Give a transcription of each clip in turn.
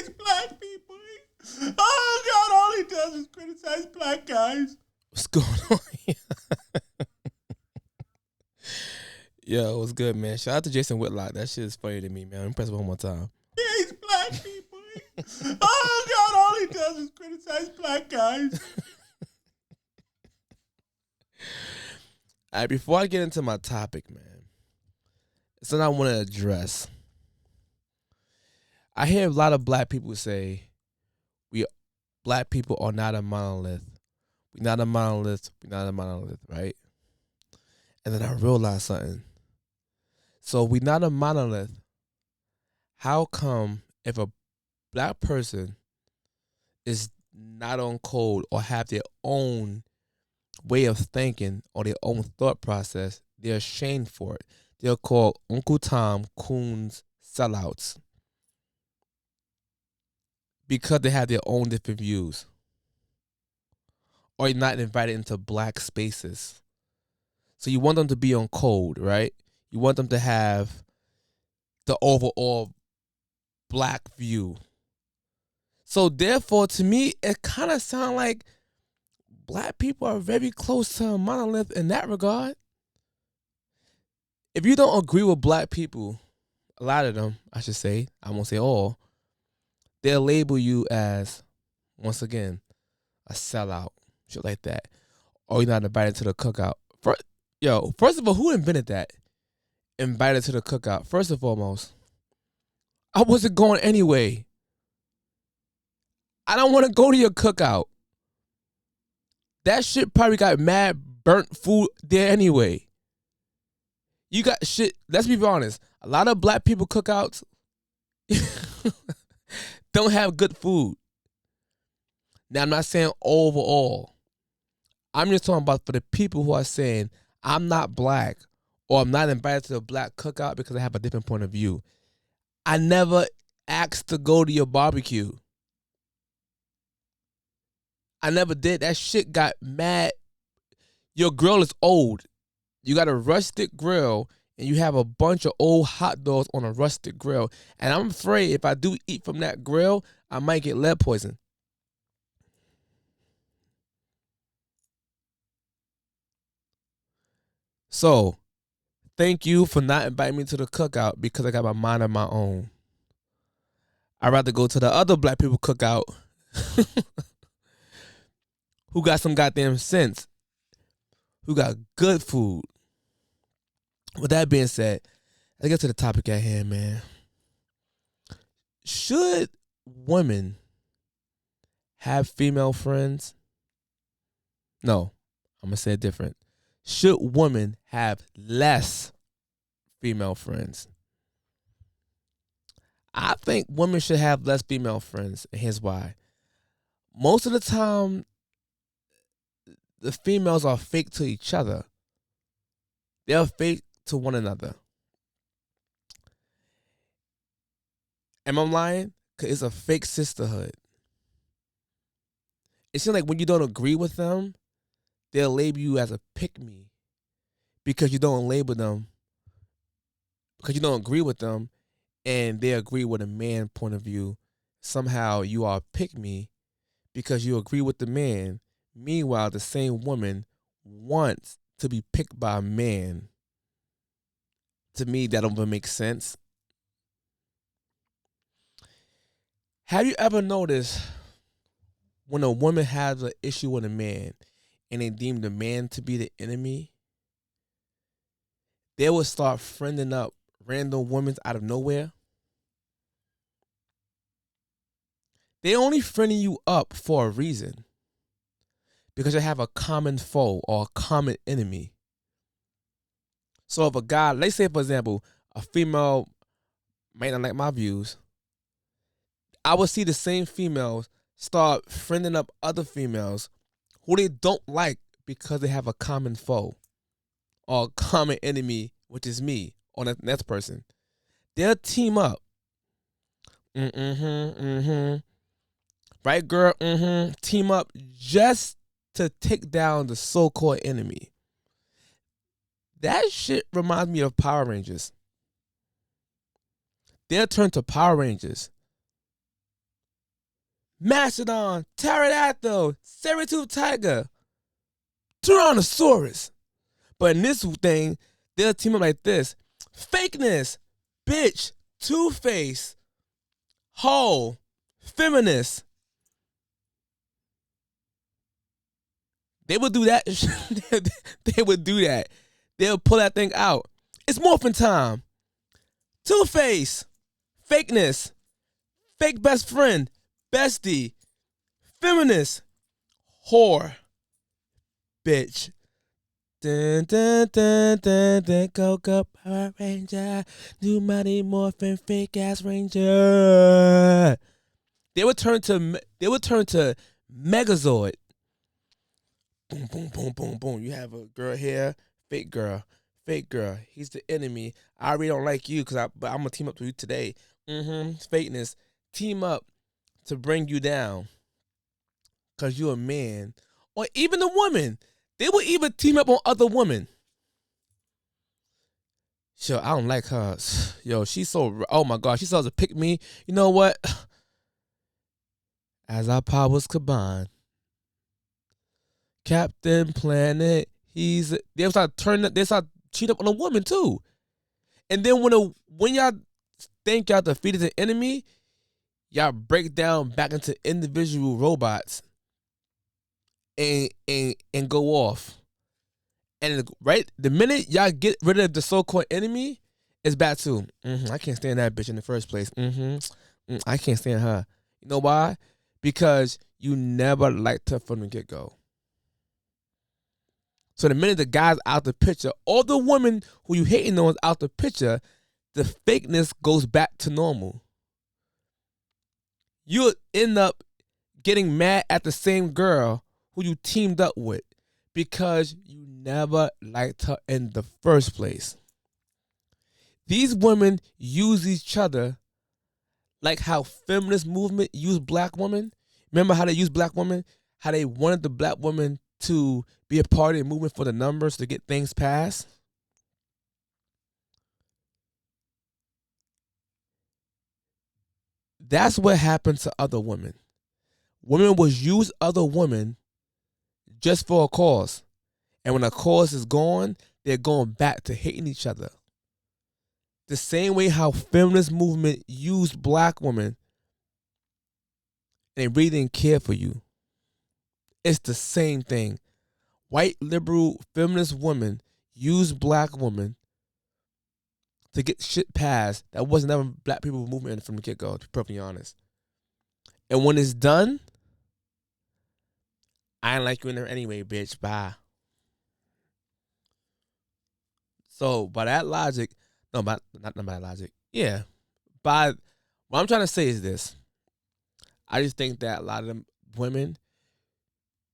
hates black people. Oh, God, all he does is criticize black guys. What's going on here? Yo, what's good, man? Shout out to Jason Whitlock. That shit is funny to me, man. I'm press it one more time. He hates black people. Oh, God, all he does is criticize black guys. All right, before I get into my topic, man, it's something I want to address. I hear a lot of black people say, black people are not a monolith. We're not a monolith. We're not a monolith, right? And then I realized something. So we're not a monolith. How come if a black person is not on code or have their own way of thinking or their own thought process, they're ashamed for it? They're called Uncle Tom Coons sellouts because they have their own different views or not invited into black spaces. So you want them to be on code, right? You want them to have the overall black view. So therefore, to me, it kind of sounds like black people are very close to a monolith in that regard. If you don't agree with black people, a lot of them, I should say, I won't say all, they'll label you as, once again, a sellout, shit like that. Or you're not invited to the cookout. First of all, who invented that? Invited to the cookout. First and foremost, I wasn't going anyway. I don't want to go to your cookout. That shit probably got mad burnt food there anyway. You got shit, let's be honest. A lot of black people cookouts don't have good food. Now, I'm not saying overall. I'm just talking about for the people who are saying, I'm not black or I'm not invited to the black cookout because I have a different point of view. I never asked to go to your barbecue. I never did. That shit got mad. Your grill is old. You got a rustic grill and you have a bunch of old hot dogs on a rustic grill. And I'm afraid if I do eat from that grill, I might get lead poison. So, thank you for not inviting me to the cookout because I got my mind on my own. I'd rather go to the other black people cookout who got some goddamn sense, who got good food. With that being said, let's get to the topic at hand, man. Should women have female friends? No, I'm going to say it different. Should women have less female friends? I think women should have less female friends, and here's why. Most of the time, the females are fake to each other. They're fake to one another. Am I lying? Because it's a fake sisterhood. It seems like when you don't agree with them, they'll label you as a pick-me because you don't label them, because you don't agree with them, and they agree with a man point of view. Somehow you are a pick-me because you agree with the man. Meanwhile, the same woman wants to be picked by a man. To me, that don't even make sense. Have you ever noticed when a woman has an issue with a man and they deem the man to be the enemy, they will start friending up random women out of nowhere? They only friending you up for a reason. Because you have a common foe or a common enemy. So if a guy, let's say for example, a female might not like my views, I would see the same females start friending up other females who they don't like because they have a common foe or a common enemy, which is me or the next person. They'll team up. Right, girl? Team up just to take down the so-called enemy. That shit reminds me of Power Rangers. They'll turn to Power Rangers Mastodon, pterodactyl, saber-toothed tiger, Tyrannosaurus. But in this thing, they'll team up like this. Fakeness, bitch, Two-Face, hoe, feminist. They would do that. They would do that. They'll pull that thing out. It's morphin' time. Two-Face, fakeness, fake best friend, bestie, feminist, whore, bitch. Dun, dun, dun, dun, dun, go, Power Ranger, new Mighty Morphin, fake ass Ranger. They would turn to Megazord. Boom, boom, boom, boom, boom. You have a girl here, fake girl. He's the enemy. I really don't like you but I'm gonna team up with you today. Fakeness. Team up to bring you down. Cause you're a man. Or even a woman. They would even team up on other women. Sure, I don't like her. Yo, she's so, oh my God, she's supposed to pick me. You know what? As our powers combine, Captain Planet, they start cheating up on a woman too. And then when y'all think y'all defeated the enemy, y'all break down back into individual robots and go off. And right the minute y'all get rid of the so-called enemy, it's back to I can't stand that bitch in the first place. I can't stand her. You know why? Because you never liked her from the get-go. So the minute the guy's out the picture, all the women who you hating on is out the picture, the fakeness goes back to normal. You'll end up getting mad at the same girl who you teamed up with because you never liked her in the first place. These women use each other like how feminist movement used black women. Remember how they used black women? How they wanted the black woman to be a part of the movement for the numbers to get things passed? That's what happened to other women. Women was use other women just for a cause. And when a cause is gone, they're going back to hating each other. The same way how feminist movement used black women and they really didn't care for you. It's the same thing. White liberal feminist women use black women to get shit passed that wasn't ever black people movement from the get-go, to be perfectly honest. And when it's done, I ain't like you in there anyway, bitch. Bye. So by that logic, not by that logic. Yeah. By what I'm trying to say is this. I just think that a lot of them women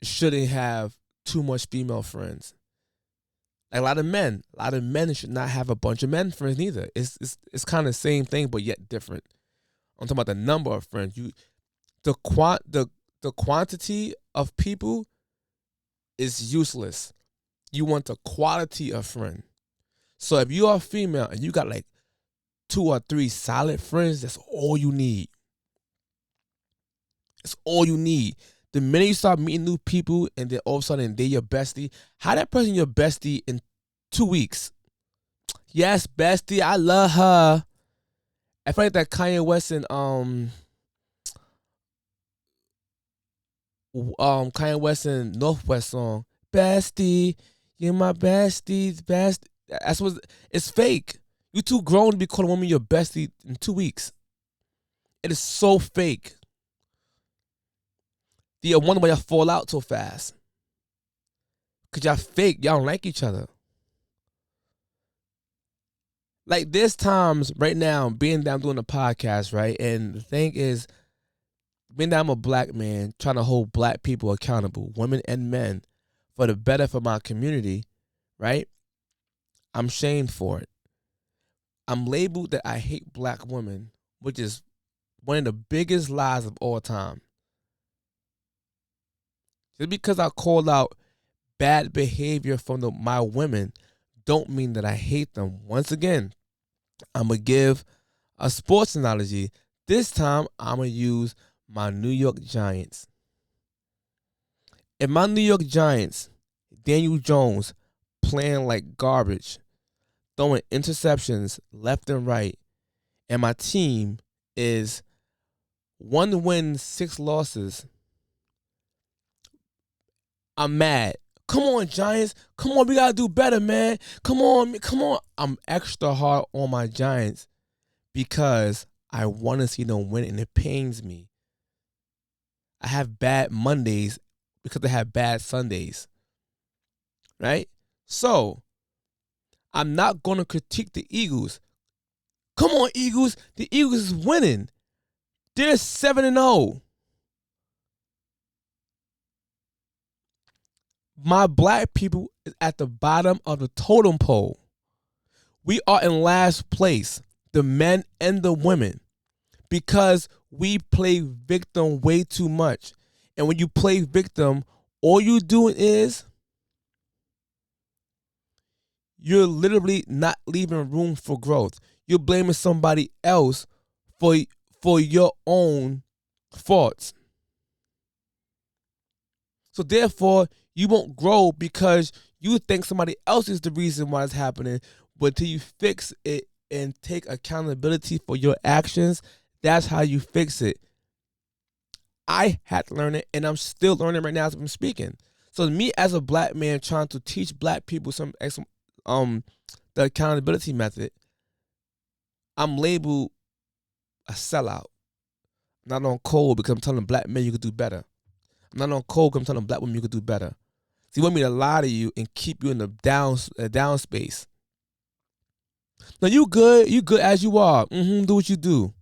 shouldn't have too much female friends. Like a lot of men should not have a bunch of men friends neither. It's kind of the same thing but yet different. I'm talking about the number of friends. The quantity of people is useless. You want the quality of friend. So if you are female and you got like 2 or 3 solid friends, that's all you need. It's all you need. The minute you start meeting new people and then all of a sudden they're your bestie, how that person your bestie in 2 weeks? Yes, bestie, I love her. I feel like that Kanye West and Northwest song, bestie, you're my bestie's best. That's what it's fake. You too grown to be calling a woman your bestie in 2 weeks. It is so fake. You wonder why y'all fall out so fast. Cause y'all fake. Y'all don't like each other. Like there's times right now, being that I'm doing a podcast, right? And the thing is, being that I'm a black man trying to hold black people accountable, women and men, for the better for my community, right? I'm shamed for it. I'm labeled that I hate black women, which is one of the biggest lies of all time. Just because I called out bad behavior from my women don't mean that I hate them. Once again, I'm going to give a sports analogy. This time, I'm going to use my New York Giants. If my New York Giants, Daniel Jones, playing like garbage, throwing interceptions left and right, and my team is 1 win, 6 losses, I'm mad. Come on, Giants. Come on, we got to do better, man. Come on, come on. I'm extra hard on my Giants because I want to see them win, and it pains me. I have bad Mondays because I have bad Sundays, right? So, I'm not going to critique the Eagles. Come on, Eagles. The Eagles is winning. They're 7-0. My black people is at the bottom of the totem pole. We are in last place, the men and the women, because we play victim way too much. And when you play victim, all you doing is you're literally not leaving room for growth. You're blaming somebody else for your own faults. So therefore, you won't grow because you think somebody else is the reason why it's happening. But until you fix it and take accountability for your actions, that's how you fix it. I had to learn it, and I'm still learning right now as I'm speaking. So me as a black man trying to teach black people the accountability method, I'm labeled a sellout. I'm not on code because I'm telling black men you could do better. I'm not on code because I'm telling black women you could do better. So you want me to lie to you and keep you in the down space. No, you good as you are. Do what you do.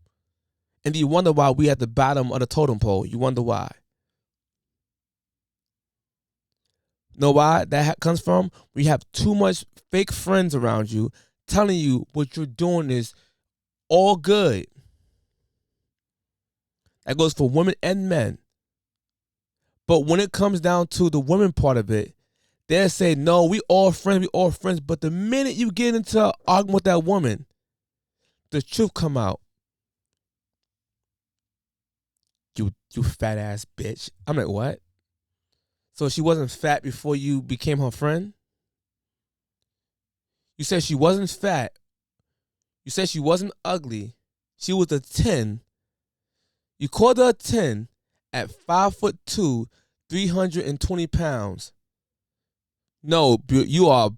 And you wonder why we at the bottom of the totem pole. You wonder why. Know why that comes from? We have too much fake friends around you telling you what you're doing is all good. That goes for women and men. But when it comes down to the women part of it, they'll say, no, we all friends. But the minute you get into an argument with that woman, the truth come out. You fat ass bitch. I'm like, what? So she wasn't fat before you became her friend? You said she wasn't fat. You said she wasn't ugly. She was a 10. You called her a 10 at 5'2", 320 pounds. No, you are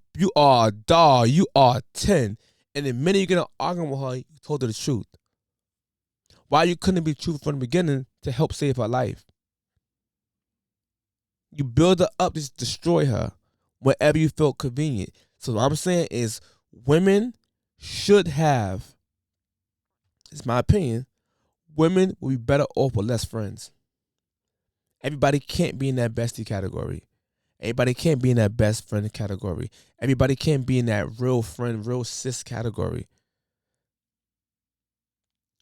a dog. You are 10. And the minute you get an argument with her, you told her the truth. Why you couldn't be truthful from the beginning to help save her life? You build her up to destroy her wherever you felt convenient. So what I'm saying is women should have, it's my opinion, women will be better off with less friends. Everybody can't be in that bestie category. Everybody can't be in that best friend category. Everybody can't be in that real friend, real sis category.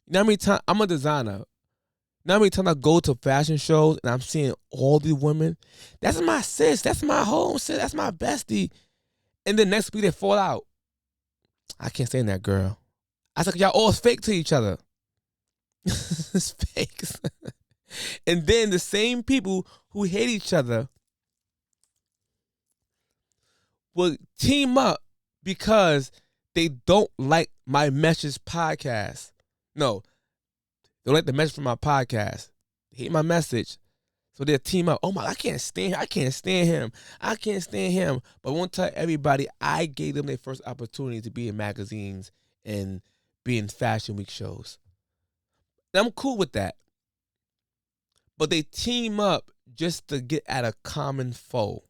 You know how many times, I'm a designer. You know how many times I go to fashion shows and I'm seeing all these women? That's my sis. That's my home sis. That's my bestie. And then next week they fall out. I can't stand that girl. I said, y'all all fake to each other. It's fake. And then the same people who hate each other will team up because they don't like my message podcast. No, they don't like the message from my podcast. They hate my message. So they'll team up. Oh my, I can't stand him. I can't stand him. I can't stand him. But I won't tell everybody I gave them their first opportunity to be in magazines and be in fashion week shows. And I'm cool with that. But they team up just to get at a common foe.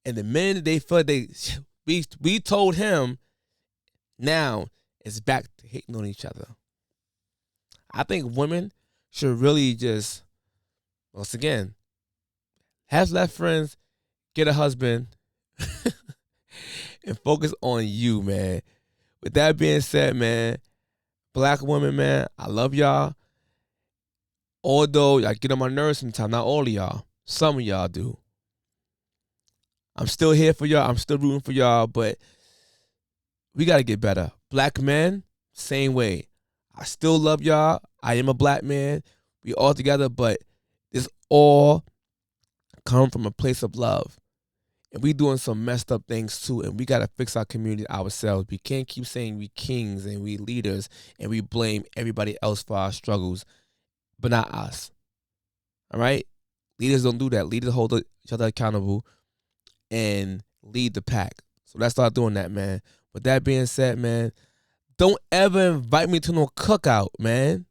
And the minute they felt we told him, now it's back to hating on each other. I think women should really just, once again, have less friends, get a husband, and focus on you, man. With that being said, man, black women, man, I love y'all. Although y'all get on my nerves sometimes, not all of y'all. Some of y'all do. I'm still here for y'all. I'm still rooting for y'all, but we got to get better. Black men, same way. I still love y'all. I am a black man. We all together, but this all come from a place of love. And we doing some messed up things too, and we gotta fix our community ourselves. We can't keep saying we kings and we leaders and we blame everybody else for our struggles, but not us. All right? Leaders don't do that. Leaders hold each other accountable and lead the pack. So let's start doing that, man. With that being said, man, don't ever invite me to no cookout, man.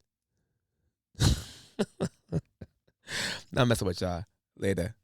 Not messing with y'all. Later.